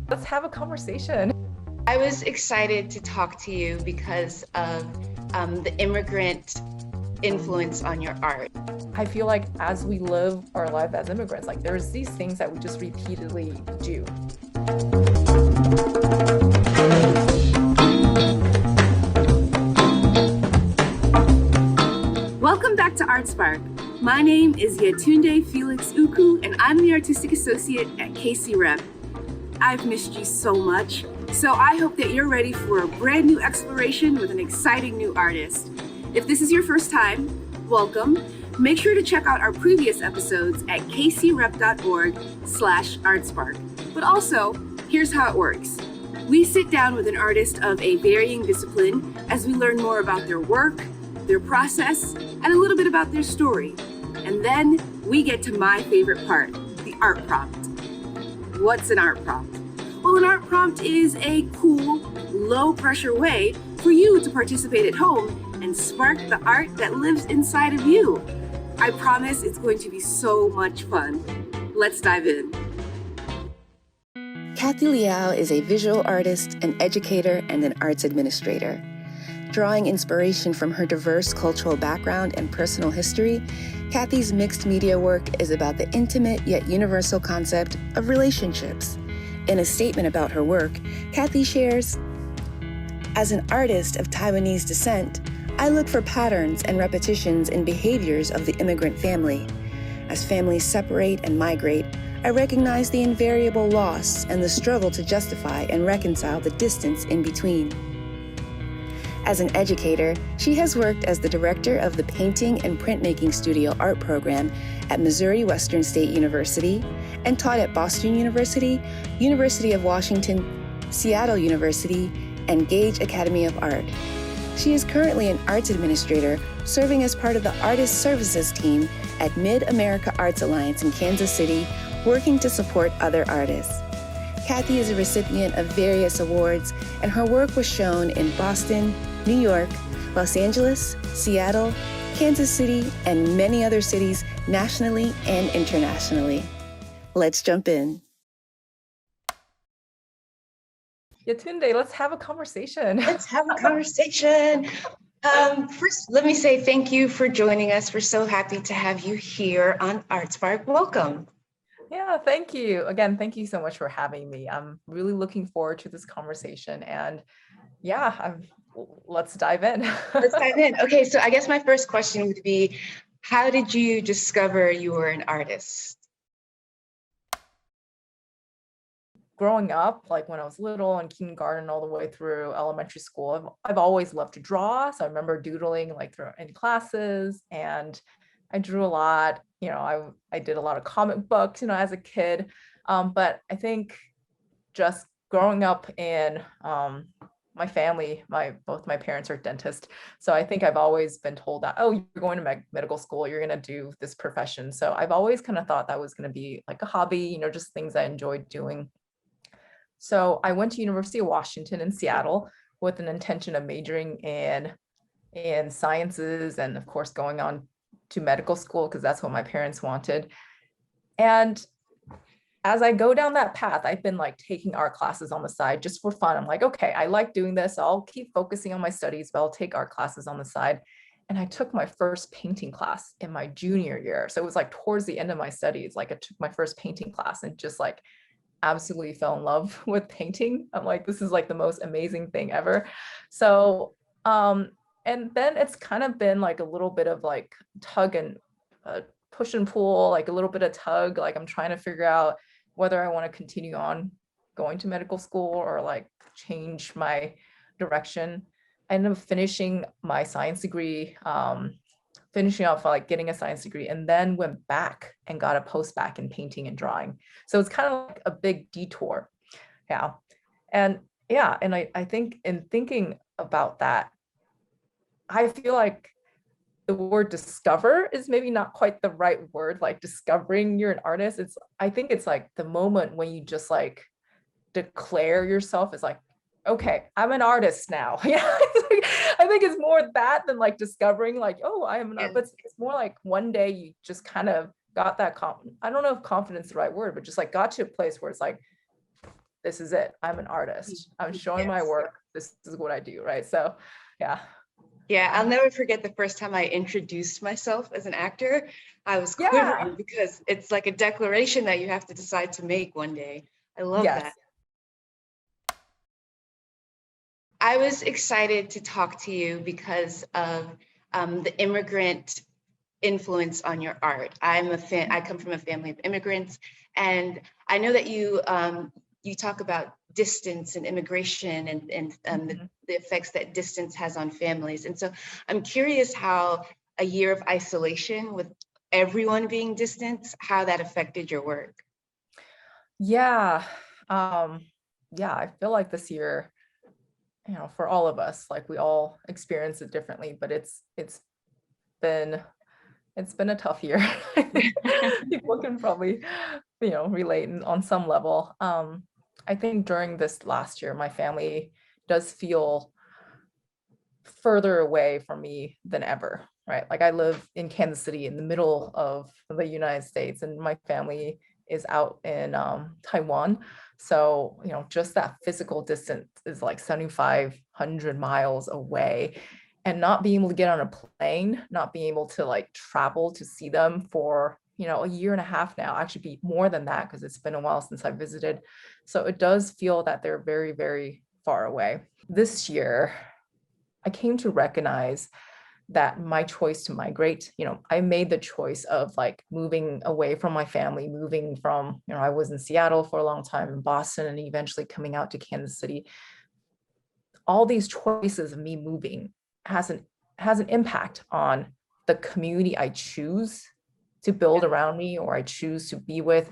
Let's have a conversation. I was excited to talk to you because of the immigrant influence on your art. I feel like as we live our life as immigrants, like there's these things that we just repeatedly do. Welcome back to ArtSpark. My name is Yetunde Felix-Ukwu, and I'm the Artistic Associate at KCRep. I've missed you so much, so I hope that you're ready for a brand new exploration with an exciting new artist. If this is your first time, welcome. Make sure to check out our previous episodes at kcrep.org/artspark. But also, here's how it works. We sit down with an artist of a varying discipline as we learn more about their work, their process, and a little bit about their story. And then we get to my favorite part, the art prompt. What's an art prompt? Well, an art prompt is a cool, low-pressure way for you to participate at home and spark the art that lives inside of you. I promise it's going to be so much fun. Let's dive in. Kathy Liao is a visual artist, an educator, and an arts administrator. Drawing inspiration from her diverse cultural background and personal history, Kathy's mixed media work is about the intimate yet universal concept of relationships. In a statement about her work, Kathy shares, "As an artist of Taiwanese descent, I look for patterns and repetitions in behaviors of the immigrant family. As families separate and migrate, I recognize the invariable loss and the struggle to justify and reconcile the distance in between." As an educator, she has worked as the director of the Painting and Printmaking Studio Art Program at Missouri Western State University and taught at Boston University, University of Washington, Seattle University, and Gage Academy of Art. She is currently an arts administrator serving as part of the Artist Services team at Mid-America Arts Alliance in Kansas City, working to support other artists. Kathy is a recipient of various awards, and her work was shown in Boston, New York, Los Angeles, Seattle, Kansas City, and many other cities nationally and internationally. Let's jump in. Yetunde, let's have a conversation. Let's have a conversation. First, let me say thank you for joining us. We're so happy to have you here on ArtSpark. Welcome. Yeah, thank you. Again, thank you so much for having me. I'm really looking forward to this conversation. And yeah, let's dive in. Let's dive in. Okay, so I guess my first question would be, how did you discover you were an artist? Growing up, like when I was little in kindergarten all the way through elementary school, I've always loved to draw. So I remember doodling like in classes, and I drew a lot. I did a lot of comic books, as a kid. But I think just growing up in my family, both my parents are dentists. So I think I've always been told that, oh, you're going to medical school, you're going to do this profession. So I've always kind of thought that was going to be like a hobby, just things I enjoyed doing. So I went to University of Washington in Seattle with an intention of majoring in sciences and of course going on to medical school because that's what my parents wanted. And as I go down that path, I've been like taking art classes on the side just for fun. I'm like, okay, I like doing this. I'll keep focusing on my studies, but I'll take art classes on the side. And I took my first painting class in my junior year. So it was like towards the end of my studies, like I took my first painting class and just like absolutely fell in love with painting. I'm like, this is like the most amazing thing ever. So, and then it's kind of been like a little bit of like tug and push and pull, like a little bit of tug. Like I'm trying to figure out whether I want to continue on going to medical school or like change my direction. I ended up finishing my science degree, finishing off like getting a science degree, and then went back and got a post-bac in painting and drawing. So it's kind of like a big detour. Yeah. And I think in thinking about that, I feel like the word discover is maybe not quite the right word, like discovering you're an artist. I think it's like the moment when you just like declare yourself as like, okay, I'm an artist now. Yeah, I think it's more that than like discovering like, oh, I am an artist. But it's more like one day you just kind of got that I don't know if confidence is the right word, but just like got to a place where it's like, this is it. I'm an artist. I'm showing my work. This is what I do, right? So yeah. Yeah, I'll never forget the first time I introduced myself as an actor. I was quivering because it's like a declaration that you have to decide to make one day. I love that. I was excited to talk to you because of the immigrant influence on your art. I come from a family of immigrants, and I know that you talk about distance and immigration and the effects that distance has on families. And so I'm curious how a year of isolation with everyone being distant, how that affected your work. Yeah. I feel like this year, for all of us, like we all experience it differently, but it's been a tough year. People can probably, relate on some level. I think during this last year, my family does feel further away from me than ever, right? Like I live in Kansas City in the middle of the United States, and my family is out in Taiwan. So, just that physical distance is like 7,500 miles away. And not being able to get on a plane, not being able to like travel to see them for, a year and a half now, actually be more than that because it's been a while since I visited. So it does feel that they're very, very far away. This year, I came to recognize that my choice to migrate, I made the choice of like moving away from my family, moving from, I was in Seattle for a long time, in Boston, and eventually coming out to Kansas City. All these choices of me moving has an impact on the community I choose to build around me or I choose to be with.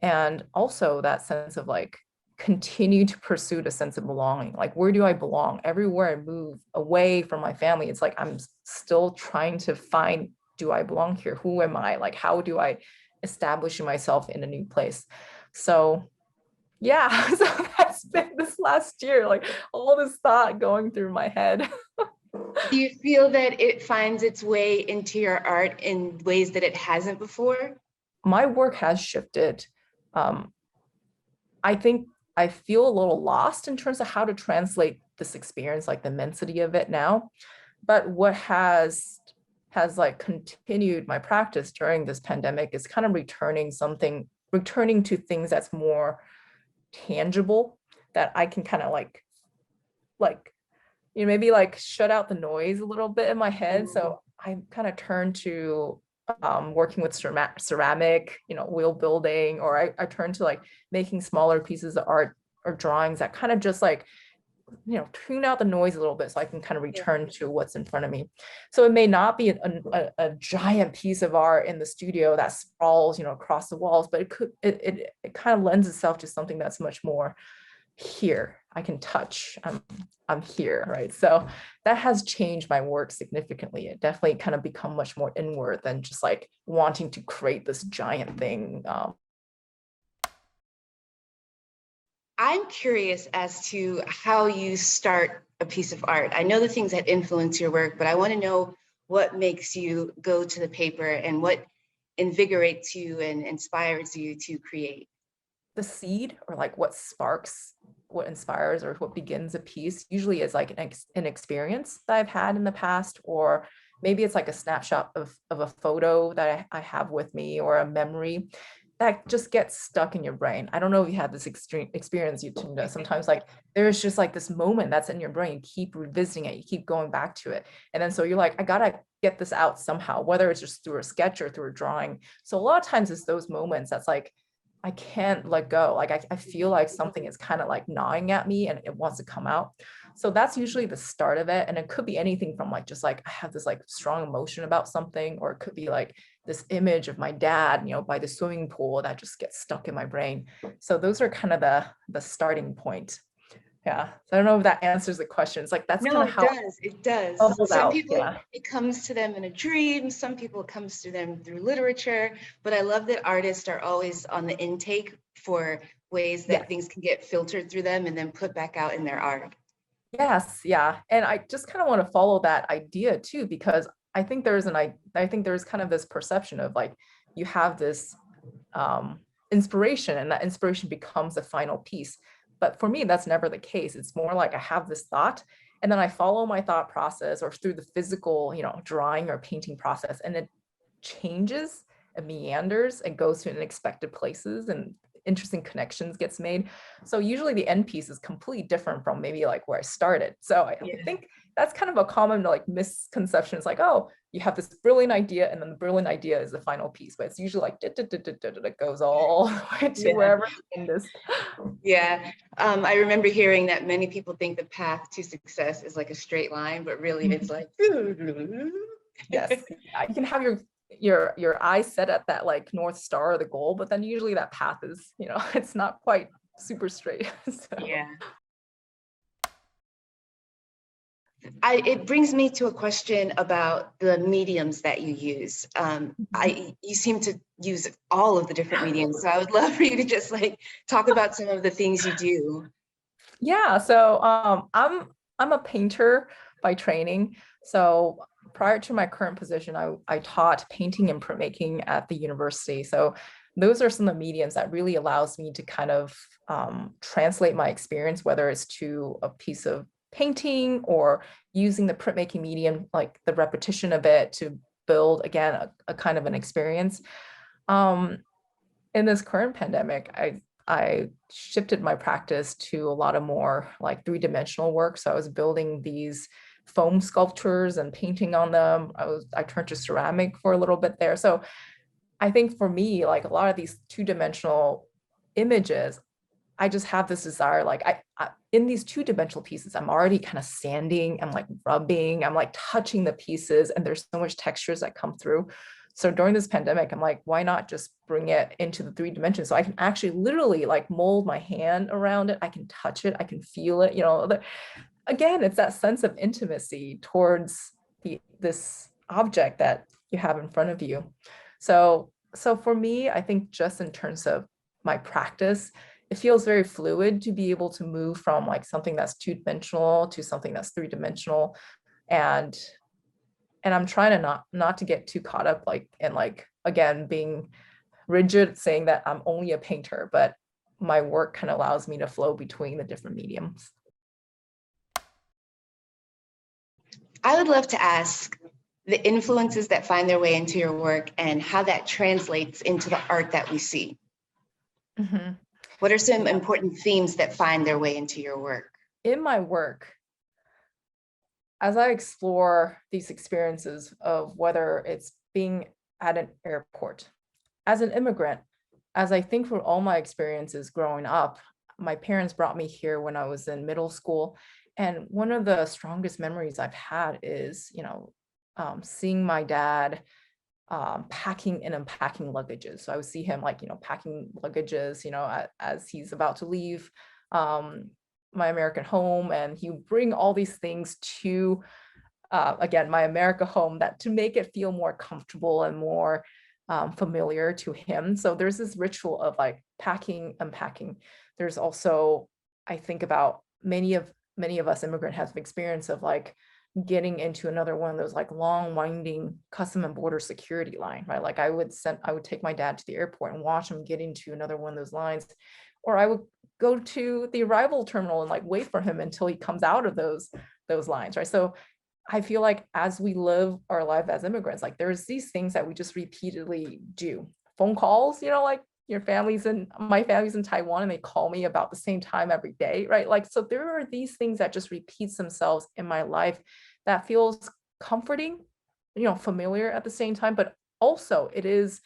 And also that sense of like continue to pursue the sense of belonging. Like, where do I belong? Everywhere I move away from my family, it's like I'm still trying to find, do I belong here? Who am I? Like, how do I establish myself in a new place? So yeah, so that's been this last year, like all this thought going through my head. Do you feel that it finds its way into your art in ways that it hasn't before? My work has shifted. I think I feel a little lost in terms of how to translate this experience, like the immensity of it now. But what has like continued my practice during this pandemic is kind of returning to things that's more tangible, that I can kind of like maybe like shut out the noise a little bit in my head. So I kind of turned to working with ceramic, wheel building, or I turned to like making smaller pieces of art or drawings that kind of just like, tune out the noise a little bit so I can kind of return to what's in front of me. So it may not be a giant piece of art in the studio that sprawls, across the walls, but it kind of lends itself to something that's much more here. I can touch, I'm here, right? So that has changed my work significantly. It definitely kind of become much more inward than just like wanting to create this giant thing. I'm curious as to how you start a piece of art. I know the things that influence your work, but I want to know what makes you go to the paper and what invigorates you and inspires you to create. The seed, or like what inspires or what begins a piece, usually is like an experience that I've had in the past, or maybe it's like a snapshot of a photo that I have with me, or a memory that just gets stuck in your brain. I don't know if you had this extreme experience, Yetunde. Sometimes like there's just like this moment that's in your brain, you keep revisiting it, you keep going back to it. And then so you're like, I gotta get this out somehow, whether it's just through a sketch or through a drawing. So a lot of times it's those moments that's like, I can't let go. Like I feel like something is kind of like gnawing at me and it wants to come out. So that's usually the start of it. And it could be anything from like, just like I have this like strong emotion about something, or it could be like this image of my dad, by the swimming pool that just gets stuck in my brain. So those are kind of the starting point. Yeah. So I don't know if that answers the question. It's like, that's kind of how it does. Some people, it comes to them in a dream. Some people, it comes to them through literature. But I love that artists are always on the intake for ways that things can get filtered through them and then put back out in their art. Yes. Yeah. And I just kind of want to follow that idea too, because I think there's kind of this perception of like, you have this inspiration, and that inspiration becomes a final piece. But for me, that's never the case. It's more like I have this thought, and then I follow my thought process or through the physical, drawing or painting process, and it changes, it meanders, and goes to unexpected places, and interesting connections gets made. So usually the end piece is completely different from maybe like where I started. So I think that's kind of a common like misconception. It's like, oh, you have this brilliant idea, and then the brilliant idea is the final piece, but it's usually like it goes all the way to wherever in this. Yeah, I remember hearing that many people think the path to success is like a straight line, but really it's like yes, you can have your eyes set at that like North Star or the goal, but then usually that path is, it's not quite super straight. So. Yeah. It brings me to a question about the mediums that you use. You seem to use all of the different mediums, so I would love for you to just like talk about some of the things you do. Yeah, so I'm a painter by training. So prior to my current position, I taught painting and printmaking at the university. So those are some of the mediums that really allows me to kind of translate my experience, whether it's to a piece of painting or using the printmaking medium, like the repetition of it to build, again, a kind of an experience. In this current pandemic, I shifted my practice to a lot of more like three-dimensional work. So I was building these foam sculptures and painting on them. I turned to ceramic for a little bit there. So I think for me, like a lot of these two-dimensional images, I just have this desire, like I in these two-dimensional pieces, I'm already kind of sanding, I'm like rubbing, I'm like touching the pieces, and there's so much textures that come through. So during this pandemic, I'm like, why not just bring it into the 3 dimensions? So I can actually literally like mold my hand around it. I can touch it, I can feel it, again, it's that sense of intimacy towards this object that you have in front of you. So for me, I think just in terms of my practice, it feels very fluid to be able to move from like something that's 2-dimensional to something that's 3-dimensional. And I'm trying to not to get too caught up like in like, again, being rigid, saying that I'm only a painter, but my work kind of allows me to flow between the different mediums. I would love to ask the influences that find their way into your work and how that translates into the art that we see. Mm-hmm. What are some important themes that find their way into your work? In my work, as I explore these experiences of whether it's being at an airport, as an immigrant, as I think through all my experiences growing up, my parents brought me here when I was in middle school. And one of the strongest memories I've had is, seeing my dad packing and unpacking luggages. So I would see him like, packing luggages, as he's about to leave my American home, and he would bring all these things to, again, my America home, that to make it feel more comfortable and more familiar to him. So there's this ritual of like packing, unpacking. There's also, I think about many of us immigrant have experience of like getting into another one of those like long winding custom and border security line, right? Like I would take my dad to the airport and watch him get into another one of those lines, or I would go to the arrival terminal and like wait for him until he comes out of those lines, right? So I feel like as we live our life as immigrants, like there's these things that we just repeatedly do. Phone calls, like my family's in Taiwan and they call me about the same time every day, right? Like, so there are these things that just repeats themselves in my life that feels comforting, familiar at the same time, but also it is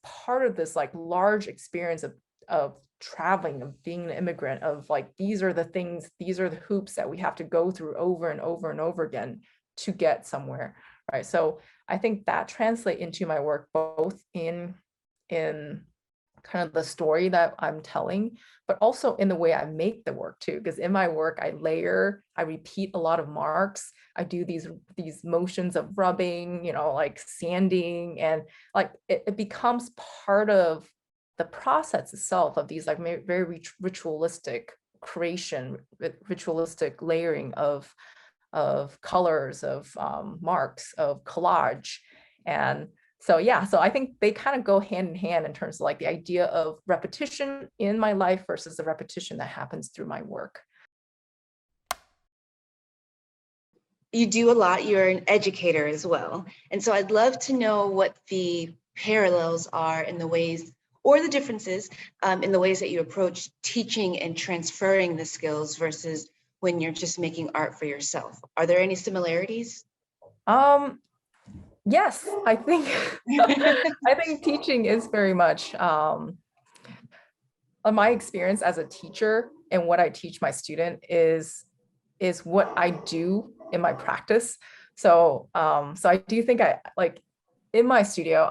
part of this like large experience of traveling, of being an immigrant, of like, these are the hoops that we have to go through over and over and over again to get somewhere, right? So I think that translates into my work, both in kind of the story that I'm telling, but also in the way I make the work too. Because in my work, I layer, I repeat a lot of marks. I do these motions of rubbing, like sanding, and like it becomes part of the process itself of these like very ritualistic creation, ritualistic layering of colors, of marks, of collage. And So yeah, so I think they kind of go hand in hand in terms of like the idea of repetition in my life versus the repetition that happens through my work. You do a lot, you're an educator as well. And so I'd love to know what the parallels are in the ways, or the differences in the ways that you approach teaching and transferring the skills versus when you're just making art for yourself. Are there any similarities? Yes, I think I think teaching is very much my experience as a teacher, and what I teach my student is what I do in my practice. So so I do think I like in my studio,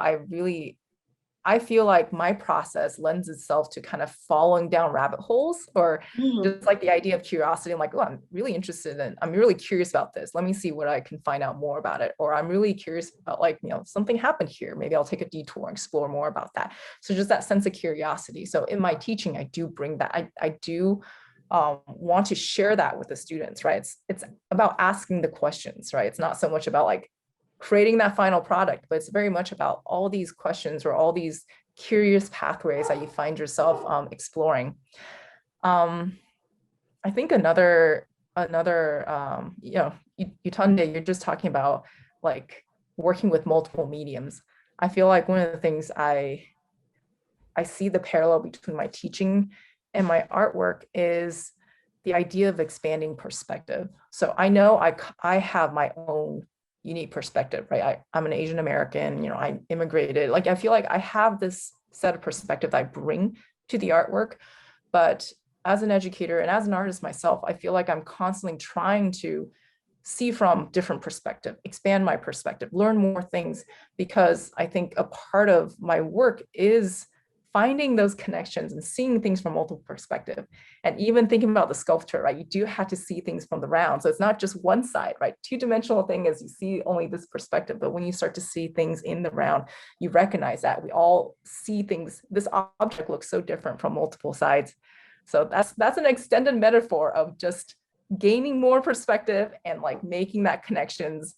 I feel like my process lends itself to kind of falling down rabbit holes, or just like the idea of curiosity. I'm like, oh, I'm really curious about this. Let me see what I can find out more about it. Or I'm really curious about, like, something happened here. Maybe I'll take a detour and explore more about that. So just that sense of curiosity. So in my teaching, I do bring that. I do want to share that with the students, right? It's about asking the questions, right? It's not so much about like creating that final product, but it's very much about all these questions or all these curious pathways that you find yourself exploring. I think another Yetunde, you're just talking about like working with multiple mediums. I feel like one of the things I see the parallel between my teaching and my artwork is the idea of expanding perspective. So I know I have my own unique perspective, right? I'm an Asian American, I immigrated. Like, I feel like I have this set of perspective that I bring to the artwork. But as an educator and as an artist myself, I feel like I'm constantly trying to see from different perspective, expand my perspective, learn more things, because I think a part of my work is finding those connections and seeing things from multiple perspectives. And even thinking about the sculpture, right? You do have to see things from the round. So it's not just one side, right? Two-dimensional thing is you see only this perspective, but when you start to see things in the round, you recognize that we all see things. This object looks so different from multiple sides. So that's an extended metaphor of just gaining more perspective and like making that connections.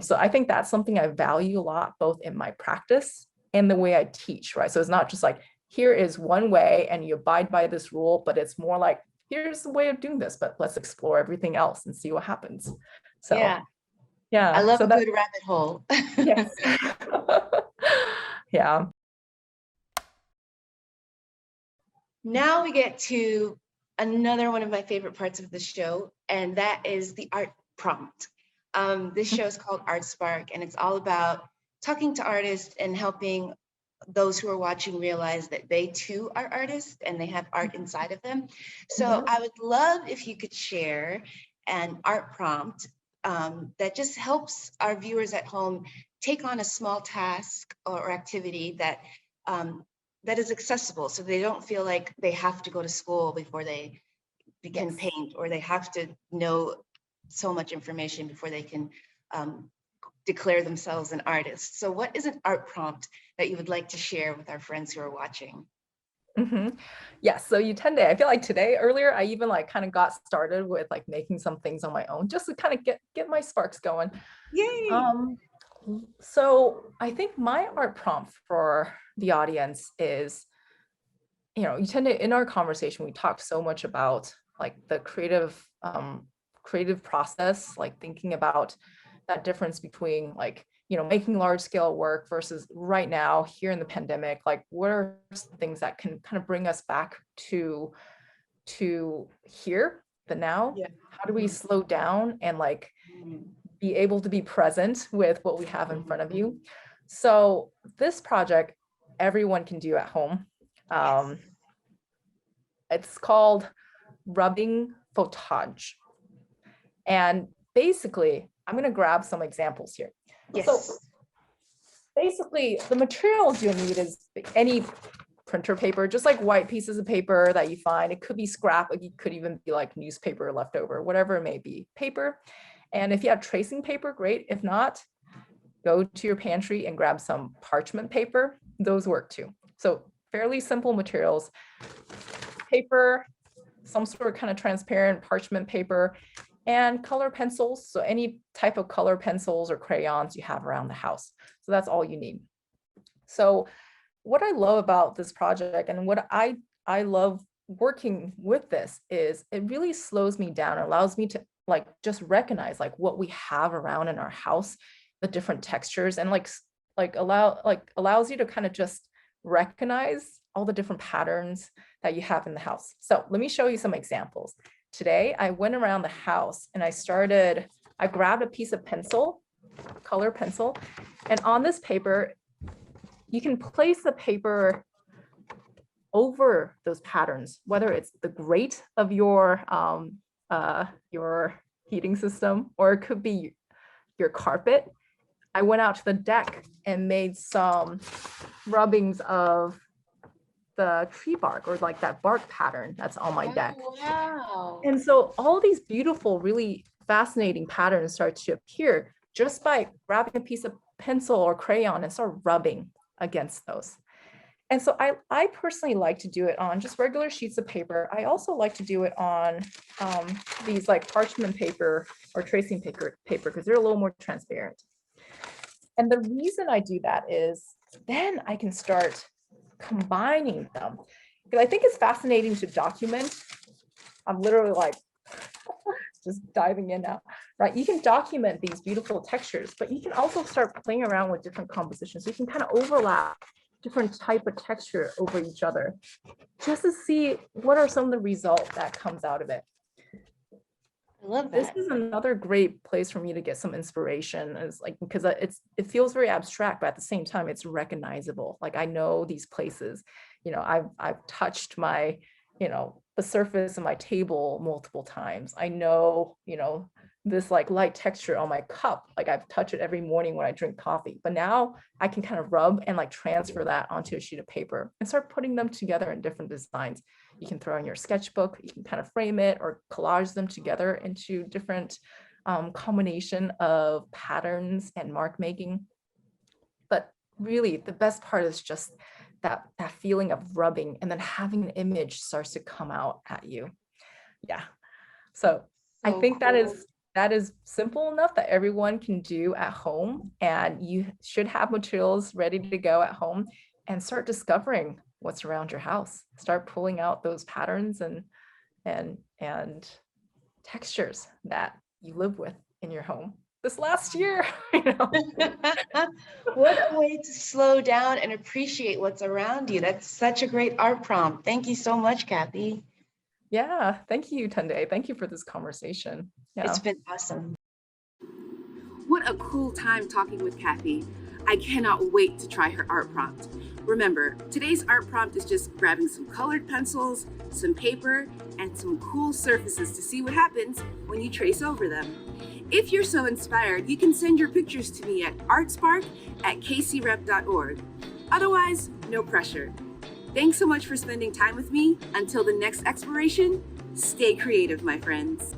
So I think that's something I value a lot, both in my practice and the way I teach, right? So it's not just like, here is one way and you abide by this rule, but it's more like, here's the way of doing this, but let's explore everything else and see what happens. So yeah. I love so a good rabbit hole. Yes. Yeah. Now we get to another one of my favorite parts of the show, and that is the art prompt. This show is called ArtSpark, and it's all about talking to artists and helping those who are watching realize that they too are artists and they have art inside of them. So I would love if you could share an art prompt that just helps our viewers at home take on a small task or activity that that is accessible, so they don't feel like they have to go to school before they can paint, or they have to know so much information before they can declare themselves an artist. So what is an art prompt that you would like to share with our friends who are watching? Yes, so Yetunde, I feel like earlier, I even like kind of got started with like making some things on my own, just to kind of get my sparks going. Yay! So I think my art prompt for the audience is, Yetunde, in our conversation, we talked so much about like the creative process, like thinking about that difference between like, making large scale work versus right now here in the pandemic, like what are some things that can kind of bring us back to here, the now? How do we slow down and like be able to be present with what we have in front of you? So this project, everyone can do at home. It's called rubbing footage. And basically, I'm going to grab some examples here. So basically, the materials you'll need is any printer paper, just like white pieces of paper that you find. It could be scrap, it could even be like newspaper leftover, whatever it may be, paper. And if you have tracing paper, great. If not, go to your pantry and grab some parchment paper. Those work too. So fairly simple materials, paper, some sort of kind of transparent parchment paper, and color pencils. So any type of color pencils or crayons you have around the house. So that's all you need. So what I love about this project and what I love working with this is it really slows me down, allows me to like just recognize like what we have around in our house, the different textures, and allows you to kind of just recognize all the different patterns that you have in the house. So let me show you some examples. Today I went around the house and I grabbed a piece of pencil, color pencil, and on this paper you can place the paper over those patterns, whether it's the grate of your heating system, or it could be your carpet. I went out to the deck and made some rubbings of the tree bark, or like that bark pattern that's on my deck. Wow. And so all these beautiful, really fascinating patterns start to appear just by grabbing a piece of pencil or crayon and start rubbing against those. And so I personally like to do it on just regular sheets of paper. I also like to do it on these like parchment paper or tracing paper because they're a little more transparent. And the reason I do that is then I can start combining them, because I think it's fascinating to document. I'm literally like just diving in now, right? You can document these beautiful textures, but you can also start playing around with different compositions. So you can kind of overlap different type of texture over each other just to see what are some of the results that comes out of it. I love This that. is another great place for me to get some inspiration, is like, because it feels very abstract, but at the same time it's recognizable. Like I know these places, you know, I've touched my, you know, the surface of my table multiple times. I know, you know, this like light texture on my cup, like I've touched it every morning when I drink coffee, but now I can kind of rub and like transfer that onto a sheet of paper and start putting them together in different designs. You can throw in your sketchbook, you can kind of frame it or collage them together into different combination of patterns and mark making. But really the best part is just that feeling of rubbing, and then having an image starts to come out at you. Yeah. So I think cool. that is simple enough that everyone can do at home, and you should have materials ready to go at home and start discovering what's around your house. Start pulling out those patterns and textures that you live with in your home this last year. You know? What a way to slow down and appreciate what's around you. That's such a great art prompt. Thank you so much, Kathy. Yeah, thank you, Yetunde. Thank you for this conversation. Yeah. It's been awesome. What a cool time talking with Kathy. I cannot wait to try her art prompt. Remember, today's art prompt is just grabbing some colored pencils, some paper, and some cool surfaces to see what happens when you trace over them. If you're so inspired, you can send your pictures to me at artspark@kcrep.org. Otherwise, no pressure. Thanks so much for spending time with me. Until the next exploration, stay creative, my friends.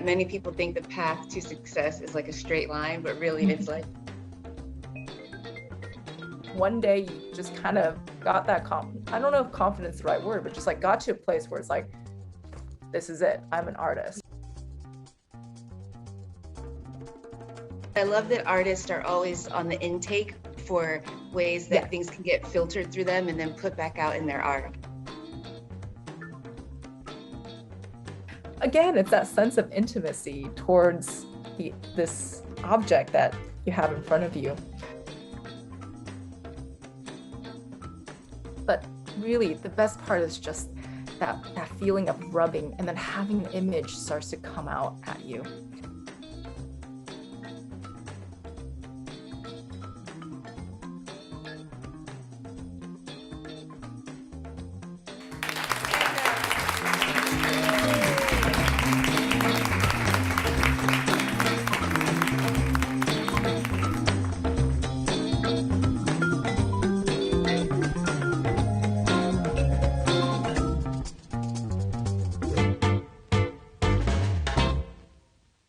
Many people think the path to success is like a straight line, but really it's like one day you just kind of got that I don't know if confidence is the right word, but just like got to a place where it's like, this is it, I'm an artist. I love that artists are always on the intake for ways that things can get filtered through them and then put back out in their art. Again, it's that sense of intimacy towards this object that you have in front of you. But really, the best part is just that feeling of rubbing, and then having an image starts to come out at you.